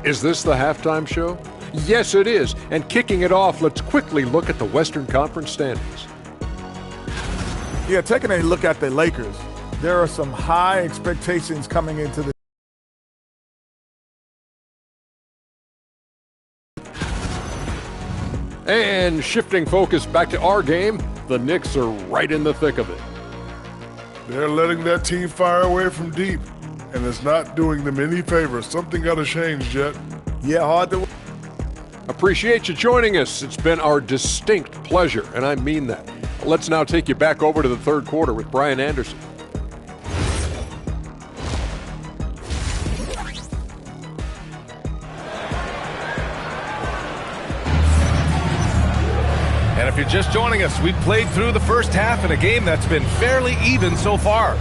Is this the halftime show? Yes, it is. And kicking it off, let's quickly look at the Western Conference standings. Yeah, taking a look at the Lakers, there are some high expectations coming into the And shifting focus back to our game, the Knicks are right in the thick of it. They're letting that team fire away from deep, and it's not doing them any favors. Something got to change, Jet. Yeah, hard to... Appreciate you joining us. It's been our distinct pleasure, and I mean that. Let's now take you back over to the third quarter with Brian Anderson. And if you're just joining us, we've played through the first half in a game that's been fairly even so far.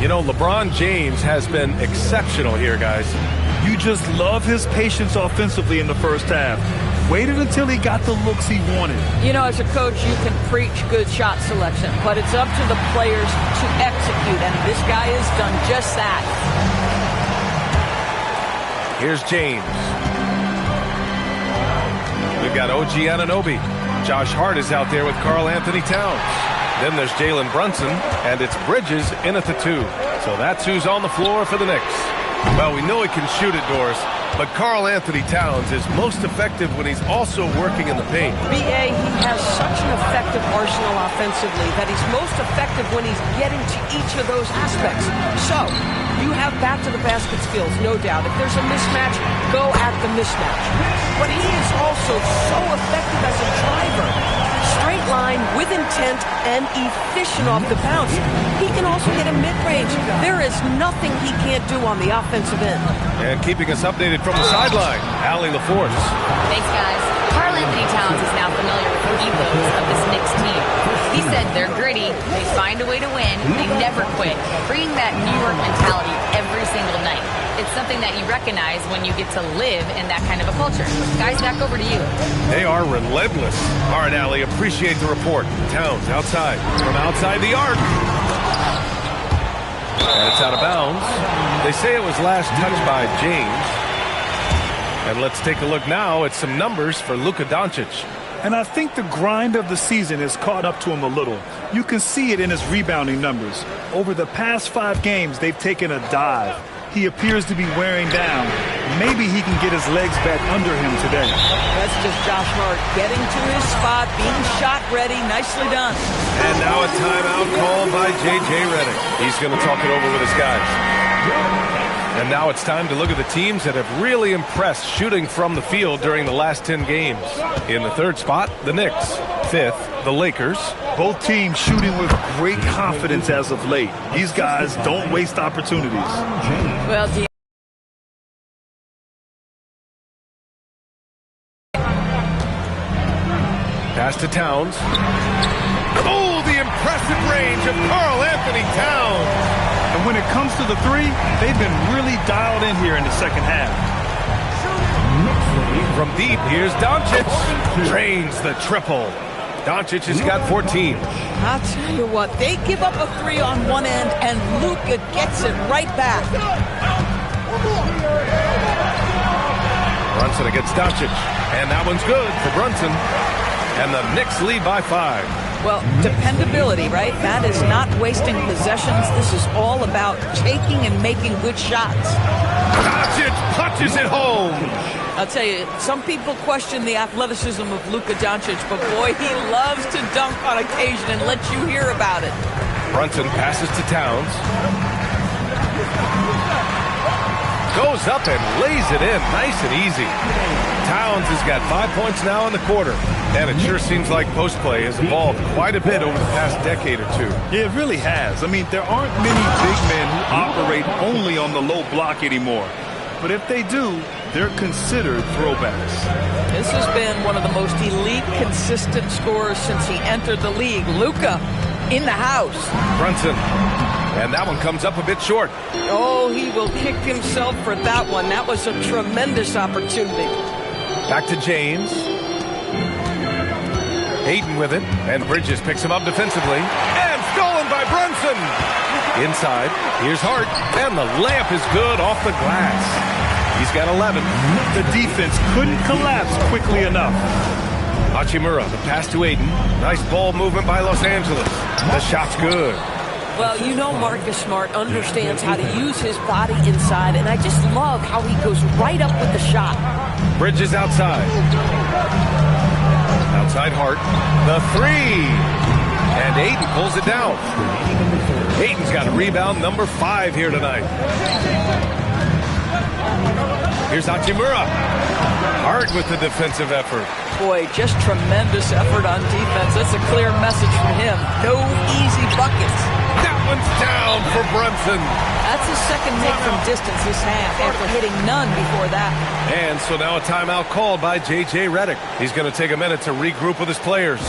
You know, LeBron James has been exceptional here, guys. You just love his patience offensively in the first half. Waited until he got the looks he wanted. You know, as a coach, you can preach good shot selection, but it's up to the players to execute, and this guy has done just that. Here's James. We've got OG Anunoby. Josh Hart is out there with Karl Anthony Towns. Then there's Jalen Brunson, and it's Bridges in at the 2. So that's who's on the floor for the Knicks. Well, we know he can shoot it, Doris, but Karl Anthony Towns is most effective when he's also working in the paint. B.A., he has such an effective arsenal offensively that he's most effective when he's getting to each of those aspects. So, you have back-to-the-basket skills, no doubt. If there's a mismatch, go at the mismatch. But he is also so effective as a driver. Straight line, with intent, and efficient off the bounce. He can also get a mid-range. There is nothing he can't do on the offensive end. And keeping us updated from the sideline, Allie LaForce. Thanks, guys. Karl Anthony Towns is now familiar with the ethos of this Knicks team. He said they're gritty, they find a way to win, they never quit, bringing that New York mentality every single night. It's something that you recognize when you get to live in that kind of a culture. Guys, back over to you. They are relentless. All right, Allie, appreciate the report. Towns outside, from outside the arc. And it's out of bounds. They say it was last touched by James. And let's take a look now at some numbers for Luka Doncic. And I think the grind of the season has caught up to him a little. You can see it in his rebounding numbers. Over the past 5 games, they've taken a dive. He appears to be wearing down. Maybe he can get his legs back under him today. That's just Josh Hart getting to his spot, being shot ready. Nicely done. And now a timeout called by J.J. Redick. He's going to talk it over with his guys. And now it's time to look at the teams that have really impressed shooting from the field during the last 10 games. In the third spot, the Knicks. 5th, the Lakers. Both teams shooting with great confidence as of late. These guys don't waste opportunities. Well, Pass to Towns. Oh, the impressive range of Karl Anthony Towns. And when it comes to the 3, they've been really dialed in here in the second half. From deep, here's Doncic. Drains the triple. Doncic has got 14. I'll tell you what, they give up a 3 on one end, and Luka gets it right back. Brunson against Doncic. And that one's good for Brunson. And the Knicks lead by 5. Well, dependability, right? That is not wasting possessions. This is all about taking and making good shots. Doncic punches it home. I'll tell you, some people question the athleticism of Luka Doncic, but boy, he loves to dunk on occasion and let you hear about it. Brunson passes to Towns. Goes up and lays it in nice and easy. Towns has got 5 points now in the quarter. And it sure seems like post play has evolved quite a bit over the past decade or 2. Yeah, it really has. I mean, there aren't many big men who operate only on the low block anymore. But if they do, they're considered throwbacks. This has been one of the most elite, consistent scorers since he entered the league. Luka in the house. Brunson. And that one comes up a bit short. Oh, he will kick himself for that one. That was a tremendous opportunity. Back to James. Hayden with it, and Bridges picks him up defensively. And stolen by Brunson. Inside, here's Hart, and the layup is good off the glass. He's got 11. The defense couldn't collapse quickly enough. Hachimura, the pass to Aiden. Nice ball movement by Los Angeles. The shot's good. Well, you know Marcus Smart understands how to use his body inside, and I just love how he goes right up with the shot. Bridges outside. Outside Hart. The three. And Aiden pulls it down. Aiden's got a rebound number 5 here tonight. Here's Hachimura. Hard with the defensive effort. Boy, just tremendous effort on defense. That's a clear message from him. No easy buckets. That one's down for Brunson. That's his second make from distance this half after hitting none before that. And so now a timeout called by J.J. Redick. He's going to take a minute to regroup with his players.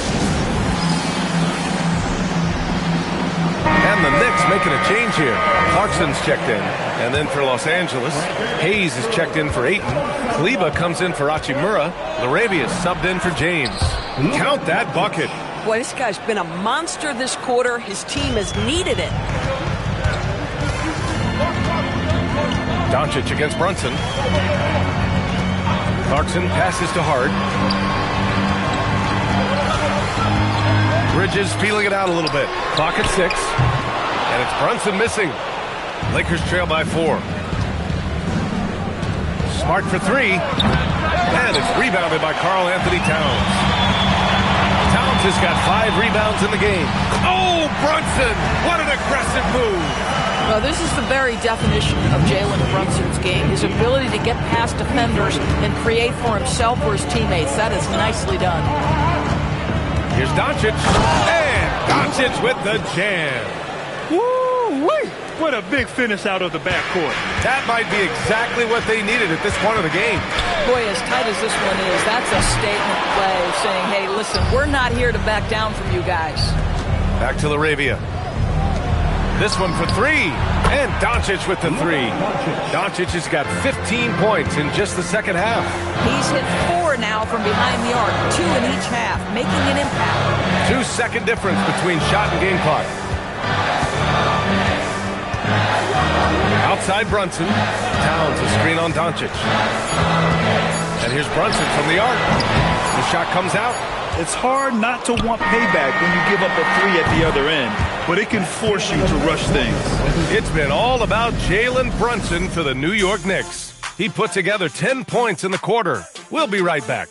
And the Knicks making a change here. Clarkson's checked in. And then for Los Angeles, Hayes is checked in for Ayton. Kleber comes in for Hachimura. Larabia's subbed in for James. Count that bucket. Boy, this guy's been a monster this quarter. His team has needed it. Doncic against Brunson. Clarkson passes to Hart. Bridges feeling it out a little bit. Clock at 6. And it's Brunson missing. Lakers trail by 4. Smart for 3. And it's rebounded by Karl Anthony Towns. Towns has got 5 rebounds in the game. Oh, Brunson! What an aggressive move! Well, this is the very definition of Jalen Brunson's game. His ability to get past defenders and create for himself or his teammates. That is nicely done. Here's Doncic. And Doncic with the jam. Woo-wee! What a big finish out of the backcourt. That might be exactly what they needed at this point of the game. Boy, as tight as this one is, that's a statement play saying, hey, listen, we're not here to back down from you guys. Back to Laravia. This one for 3. And Doncic with the 3. Doncic has got 15 points in just the second half. He's hit 4 now from behind the arc, 2 in each half, making an impact. 2-second difference between shot and game clock. Outside Brunson. Towns a screen on Doncic. And here's Brunson from the arc. The shot comes out. It's hard not to want payback when you give up a 3 at the other end, but it can force you to rush things. It's been all about Jalen Brunson for the New York Knicks. He put together 10 points in the quarter. We'll be right back.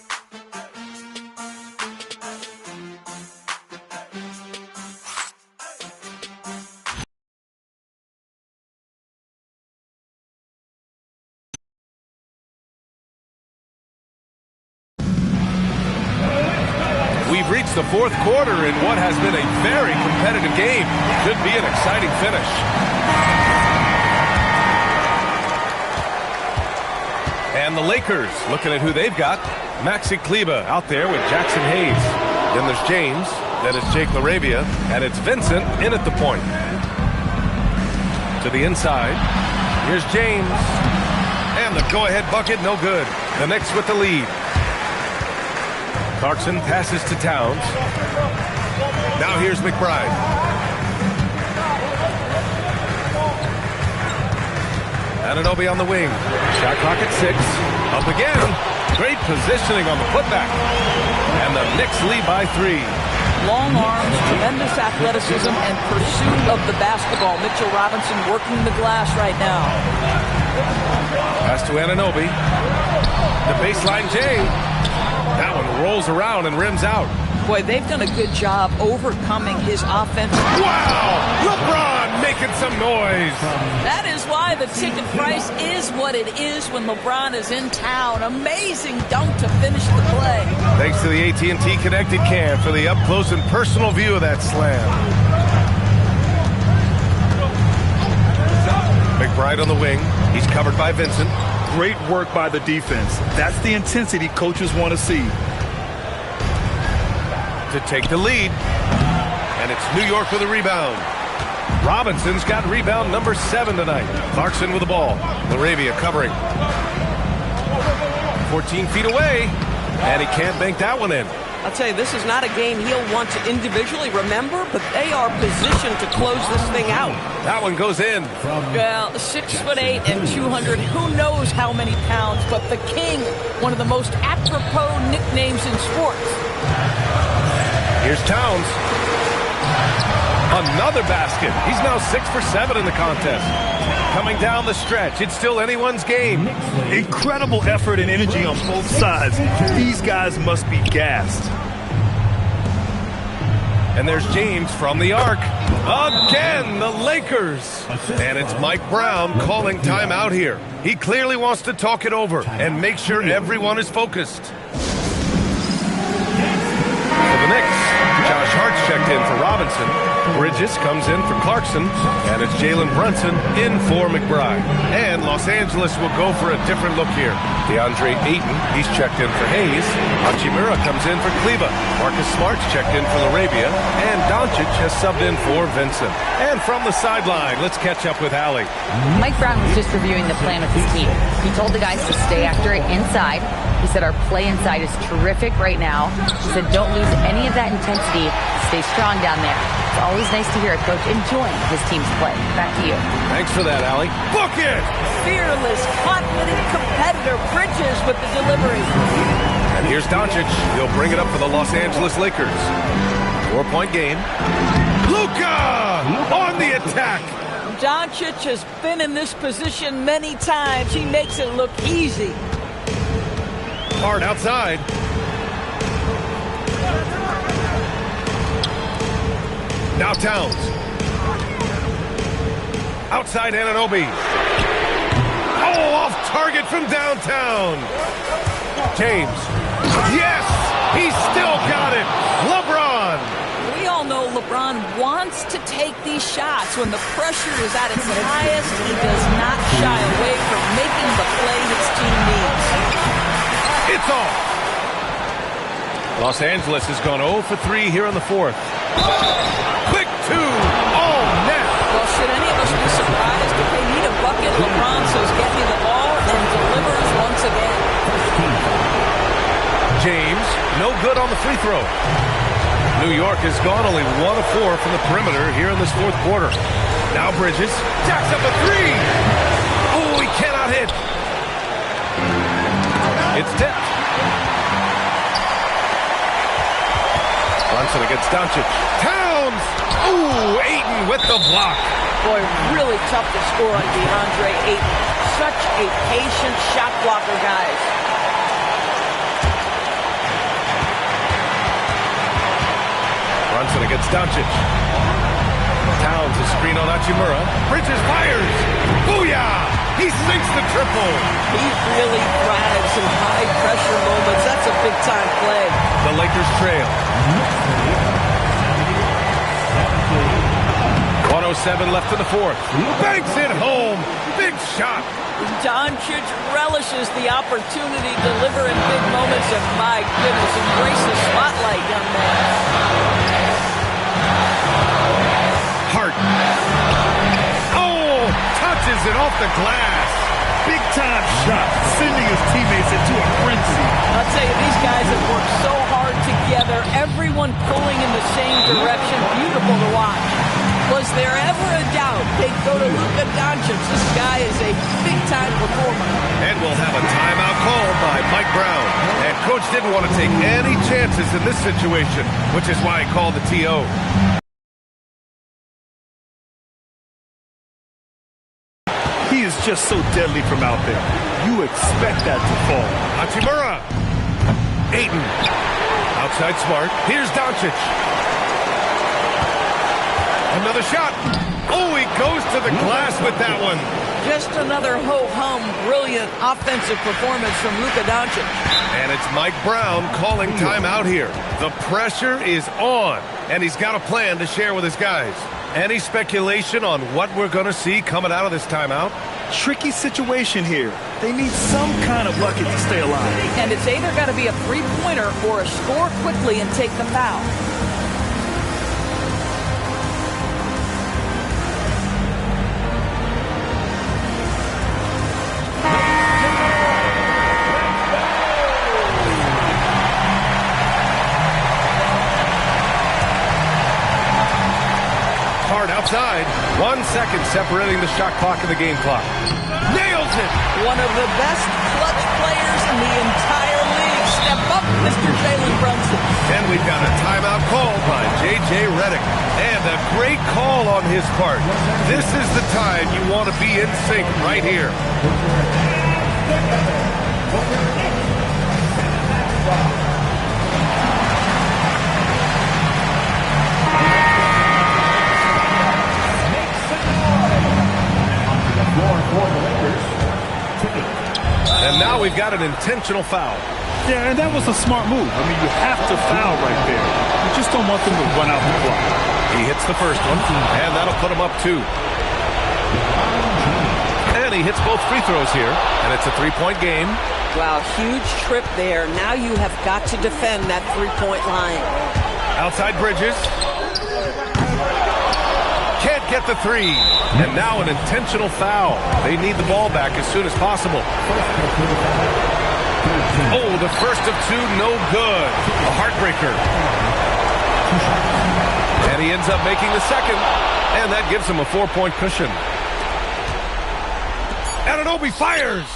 We've reached the fourth quarter in what has been a very competitive game. Could be an exciting finish. And the Lakers looking at who they've got. Maxi Kleber out there with Jackson Hayes. Then there's James. Then it's Jake Laravia. And it's Vincent in at the point. To the inside. Here's James. And the go-ahead bucket, no good. The Knicks with the lead. Clarkson passes to Towns. Now here's McBride. Anunoby on the wing. Shot clock at 6. Up again. Great positioning on the putback. And the Knicks lead by 3. Long arms, tremendous athleticism, and pursuit of the basketball. Mitchell Robinson working the glass right now. Pass to Anunoby. The baseline J. That one rolls around and rims out. Boy, they've done a good job overcoming his offense. Wow! LeBron making some noise. That is why the ticket price is what it is when LeBron is in town. Amazing dunk to finish the play. Thanks to the AT&T Connected Cam for the up-close and personal view of that slam. McBride on the wing. He's covered by Vincent. Great work by the defense. That's the intensity coaches want to see. To take the lead. And it's New York with a rebound. Robinson's got rebound number 7 tonight. Clarkson with the ball. Laravia covering. 14 feet away. And he can't bank that one in. I'll tell you, this is not a game he'll want to individually remember, but they are positioned to close this thing out. That one goes in. Well, 6'8" and 200, who knows how many pounds, but the King, one of the most apropos nicknames in sports. Here's Towns. Another basket. He's now 6 for 7 in the contest. Coming down the stretch, it's still anyone's game. Incredible effort and energy on both sides. These guys must be gassed. And there's James from the arc. Again, the Lakers. And it's Mike Brown calling timeout here. He clearly wants to talk it over and make sure everyone is focused. For the Knicks, Josh Hart's checked in for Robinson. Bridges comes in for Clarkson, and it's Jalen Brunson in for McBride. And Los Angeles will go for a different look here. DeAndre Ayton, he's checked in for Hayes. Hachimura comes in for Kleba. Marcus Smart's checked in for Larabia, and Doncic has subbed in for Vincent. And from the sideline, let's catch up with Allie. Mike Brown was just reviewing the plan with his team. He told the guys to stay after it inside. He said our play inside is terrific right now. He said don't lose any of that intensity. Stay strong down there. It's always nice to hear a coach enjoying his team's play. Back to you. Thanks for that, Allie. Book it! Fearless, confident competitor, Bridges with the delivery. And here's Doncic. He'll bring it up for the Los Angeles Lakers. 4-point game. Luka on the attack. Doncic has been in this position many times. He makes it look easy. Hard outside. Now Towns. Outside Anunoby. Oh, off target from downtown. James. Yes! He's still got it. LeBron. We all know LeBron wants to take these shots. When the pressure is at its highest, he does not shy away from making the play his team needs. It's off. Los Angeles has gone 0 for 3 here in the fourth. Quick two. Oh, net. Well, should any of us be surprised if they need a bucket? LeBron says, get me the ball, and delivers once again. James, no good on the free throw. New York has gone only 1 of 4 from the perimeter here in this fourth quarter. Now Bridges jacks up a three. Oh, he cannot hit. It's tipped. Brunson against Doncic. Towns! Ooh, Ayton with the block. Boy, really tough to score on DeAndre Ayton. Such a patient shot blocker, guys. Brunson against Doncic. Towns is screen on Hachimura. Bridges fires. Booyah! He sinks the triple. He really thrives in high-pressure moments. That's a big-time play. The Lakers trail. 1:07 left in the fourth. Banks it home. Big shot. Doncic relishes the opportunity to deliver in big moments, and my goodness, embrace the spotlight, young man. Hart. Oh, touches it off the glass. Big-time shot, sending his teammates into a frenzy. I'll tell you, these guys have worked so hard together, everyone pulling in the same direction. Beautiful to watch. Was there ever a doubt they'd go to Luka Doncic? This guy is a big-time performer. And we'll have a timeout called by Mike Brown. And Coach didn't want to take any chances in this situation, which is why he called the TO. He is just so deadly from out there. You expect that to fall. Hachimura. Ayton. Outside Smart. Here's Doncic. Another shot. Oh, he goes to the glass with that one. Just another ho-hum, brilliant offensive performance from Luka Doncic. And it's Mike Brown calling timeout here. The pressure is on, and he's got a plan to share with his guys. Any speculation on what we're going to see coming out of this timeout? Tricky situation here. They need some kind of bucket to stay alive. And it's either got to be a three-pointer or a score quickly and take the foul. side. 1 second separating the shot clock and the game clock. Nails it! One of the best clutch players in the entire league. Step up, Mr. Jalen Brunson. And we've got a timeout called by J.J. Redick. And a great call on his part. This is the time you want to be in sync right here. And now we've got an intentional foul. Yeah, and that was a smart move. I mean, you have to foul right there. You just don't want them to run out the clock. He hits the first one, and that'll put him up 2. And he hits both free throws here, and it's a 3-point game. Wow, huge trip there. Now you have got to defend that three-point line. Outside Bridges. Can't get the 3. And now an intentional foul. They need the ball back as soon as possible. Oh, the first of 2, no good. A heartbreaker. And he ends up making the second. And that gives him a 4-point cushion. Anunoby fires.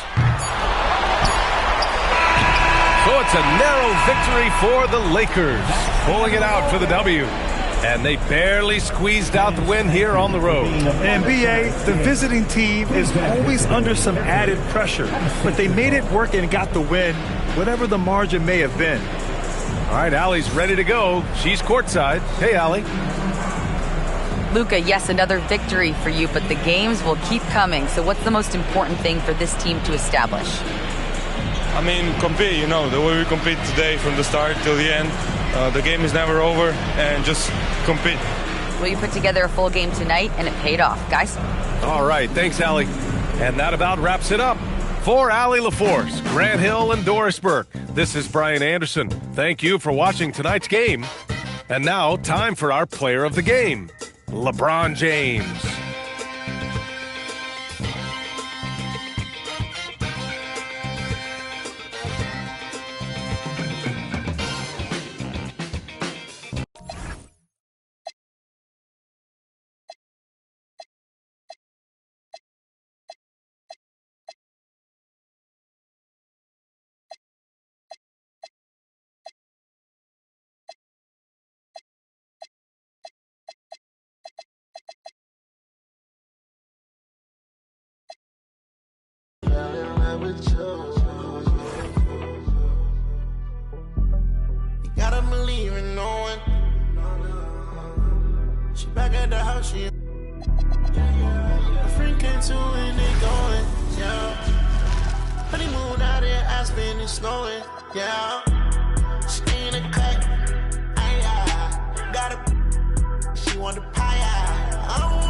So it's a narrow victory for the Lakers. Pulling it out for the W. And they barely squeezed out the win here on the road. And B.A., the visiting team is always under some added pressure. But they made it work and got the win, whatever the margin may have been. All right, Allie's ready to go. She's courtside. Hey, Allie. Luka, yes, another victory for you, but the games will keep coming. So what's the most important thing for this team to establish? I mean, compete, you know, the way we compete today from the start till the end. The game is never over, and just compete. Well, you put together a full game tonight, and it paid off, guys. All right, thanks, Allie. And that about wraps it up. For Allie LaForce, Grant Hill, and Doris Burke, this is Brian Anderson. Thank you for watching tonight's game. And now, time for our player of the game, LeBron James. Gotta believe in knowing. She back at the house, she a friend came to and they going, yeah. Honeymoon out here, Aspen and snowing, yeah. She in a cut, got a, she want the pie, I don't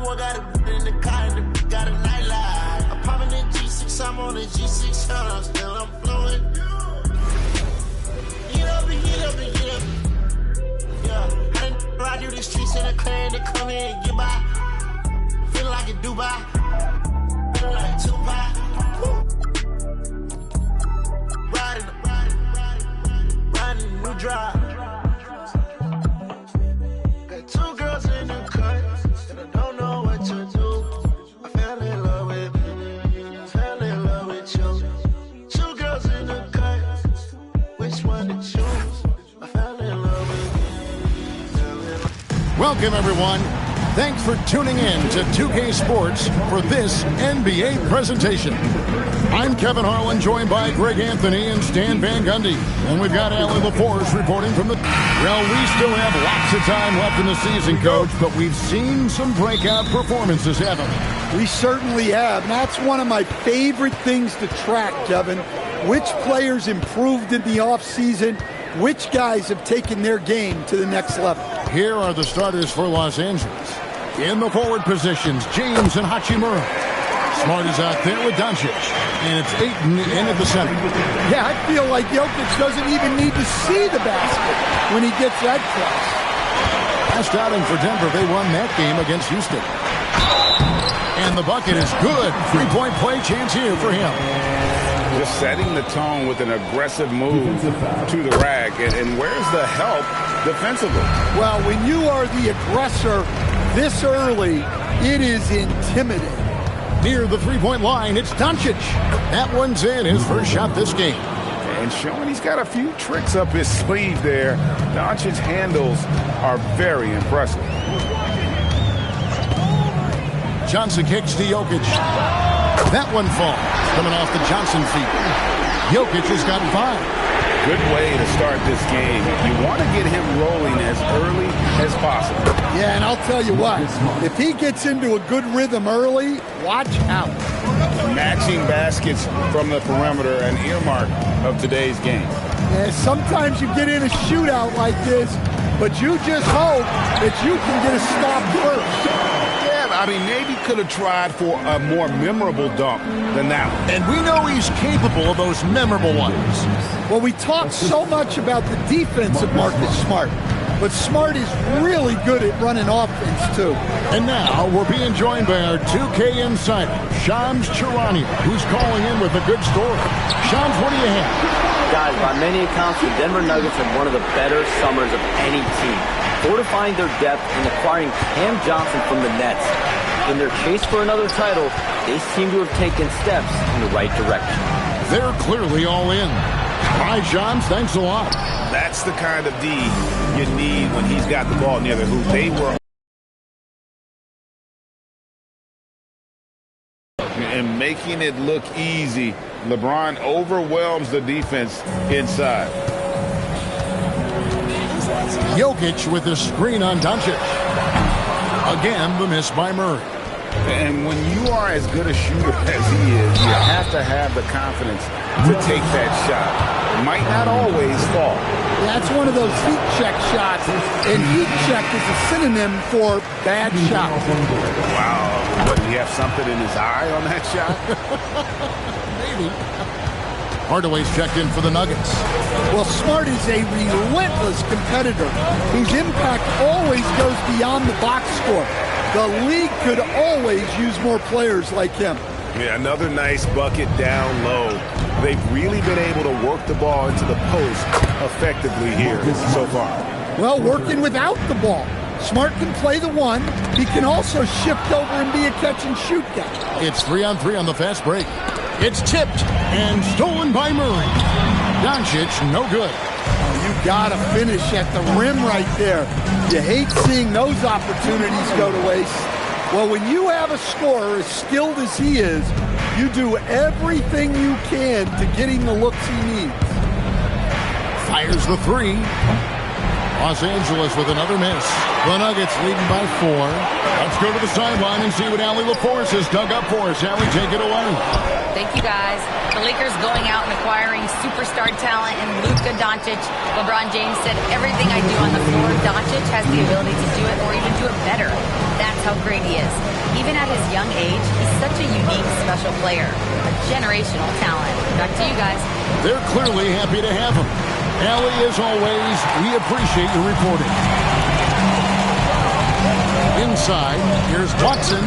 more, got a in the car, and the got a nightlife. I'm popping the G6, I'm on the G6, shut still I'm flowing. Get up and get up and get up. Yeah, I done ride through the streets in a clan to come here and get by. Feel like a Dubai. Feel like Tupac. Riding a new drive. Got 2 girls in the cut, and I don't know what to do. I fell in love with you. 2 girls in the cut. Which one to choose? I fell in love with you. Welcome, everyone. Thanks for tuning in to 2K Sports for this NBA presentation. I'm Kevin Harlan, joined by Greg Anthony and Stan Van Gundy. And we've got Allie LaForce reporting from the... Well, we still have lots of time left in the season, Coach, but we've seen some breakout performances, haven't we? We certainly have. And that's one of my favorite things to track, Kevin. Which players improved in the offseason? Which guys have taken their game to the next level? Here are the starters for Los Angeles. In the forward positions, James and Hachimura. Smart is out there with Doncic. And it's Ayton in at the center. Yeah, I feel like Jokic doesn't even need to see the basket when he gets that cross. Last outing for Denver, they won that game against Houston. And the bucket is good. 3-point play chance here for him. Just setting the tone with an aggressive move to the rack. And where's the help defensively? Well, when you are the aggressor, this early, it is intimidating. Near the three-point line, it's Doncic. That one's in, his first shot this game. And showing he's got a few tricks up his sleeve there. Doncic's handles are very impressive. Johnson kicks to Jokic. That one falls, coming off the Johnson feet. Jokic has got 5. Good way to start this game. You want to get him rolling as early as possible. Yeah, and I'll tell you what, if he gets into a good rhythm early, watch out. Matching baskets from the perimeter, an earmark of today's game. Yeah, sometimes you get in a shootout like this, but you just hope that you can get a stop first. I mean, maybe could have tried for a more memorable dunk than that one. And we know he's capable of those memorable ones. Well, we talk so much about the defense of Marcus Smart, but Smart is really good at running offense, too. And now we're being joined by our 2K insider, Shams Charania, who's calling in with a good story. Shams, what do you have? Guys, by many accounts, the Denver Nuggets had one of the better summers of any team, fortifying their depth and acquiring Cam Johnson from the Nets. In their chase for another title, they seem to have taken steps in the right direction. They're clearly all in. All right, Shams, thanks a lot. That's the kind of D you need when he's got the ball near the hoop. They were and making it look easy. LeBron overwhelms the defense inside. Jokic with the screen on Doncic. Again, the miss by Murray. And when you are as good a shooter as he is, you have to have the confidence to take that shot. It might not always fall. That's one of those heat check shots, and heat check is a synonym for bad shot. Wow. But do you have something in his eye on that shot? Maybe. Hardaway's checked in for the Nuggets. Well, Smart is a relentless competitor whose impact always goes beyond the box score. The league could always use more players like him. Yeah, another nice bucket down low. They've really been able to work the ball into the post effectively here so far. Well, working without the ball. Smart can play the one. He can also shift over and be a catch-and-shoot guy. It's 3-on-3 on the fast break. It's tipped and stolen by Murray. Doncic, no good. You got to finish at the rim right there. You hate seeing those opportunities go to waste. Well, when you have a scorer as skilled as he is, you do everything you can to get him the looks he needs. Fires the 3. Los Angeles with another miss. The Nuggets leading by 4. Let's go to the sideline and see what Allie LaForce has dug up for us. Allie, take it away. Thank you, guys. The Lakers going out and acquiring superstar talent in Luka Doncic. LeBron James said, everything I do on the floor, Doncic has the ability to do it or even do it better. That's how great he is. Even at his young age, he's such a unique, special player. A generational talent. Back to you guys. They're clearly happy to have him. Allie, as always, we appreciate your reporting. Inside, here's Watson,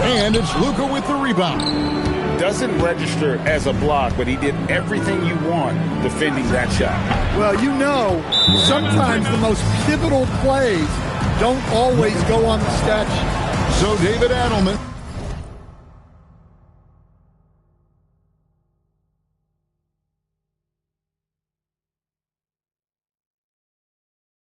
and it's Luka with the rebound. Doesn't register as a block, but he did everything you want defending that shot. Well, you know, sometimes the most pivotal plays don't always go on the stat sheet. So David Adelman